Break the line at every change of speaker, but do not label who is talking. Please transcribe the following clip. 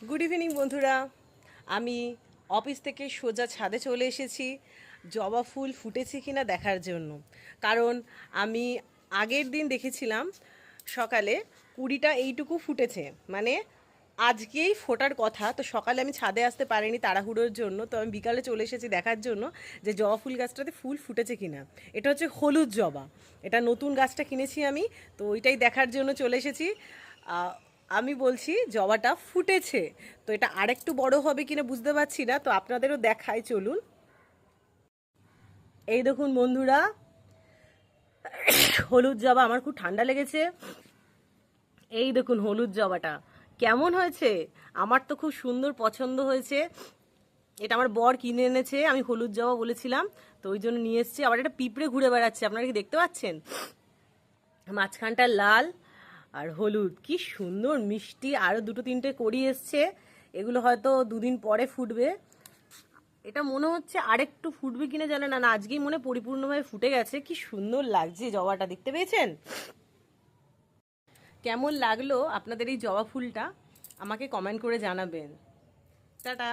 Good evening বন্ধুরা। আমি office থেকে সোজা ছাদে চলে এসেছি জবা ফুল ফুটেছে কিনা দেখার জন্য। কারণ আমি আগের দিন দেখেছিলাম সকালে 20টা এইটুকু ফুটেছে, মানে আজকেই ফোটার কথা। তো সকালে আমি ছাদে আসতে পারিনি তাড়াহুড়োর জন্য, তো আমি বিকালে চলে এসেছি দেখার জন্য যে জবা ফুল গাছটাতে ফুল ফুটেছে কিনা। এটা হচ্ছে হলুদ জবা, এটা নতুন গাছটা কিনেছি আমি, তো ওইটাই দেখার জন্য চলে এসেছি। আমি বলছি জবাটা ফুটেছে, তো এটা আরেকটু বড় হবে কিনা বুঝতে পারছি না, তো আপনাদেরও দেখাই, চলুন। এই দেখুন বন্ধুরা, হলুদ জবা, আমার খুব ঠান্ডা লেগেছে। এই দেখুন হলুদ জবাটা কেমন হয়েছে, আমার তো খুব সুন্দর পছন্দ হয়েছে। এটা আমার বর কিনে এনেছে, আমি হলুদ জবা বলেছিলাম তো ওই জন্য নিয়ে এসেছি। আবার একটা পিঁপড়ে ঘুরে বেড়াচ্ছে, আপনারা কি দেখতে পাচ্ছেন? মাঝখানটা লাল আর হলুদ, কি সুন্দর মিষ্টি। আরও দুটো তিনটে কড়ি এসছে, এগুলো হয়তো দুদিন পরে ফুটবে। এটা মনে হচ্ছে আরেকটু ফুটবে কিনা জানে না, না আজকেই মনে পরিপূর্ণভাবে ফুটে গেছে। কি সুন্দর লাগছে জবাটা, দেখতে পেয়েছেন? কেমন লাগলো আপনাদের এই জবা ফুলটা আমাকে কমেন্ট করে জানাবেন। টাটা।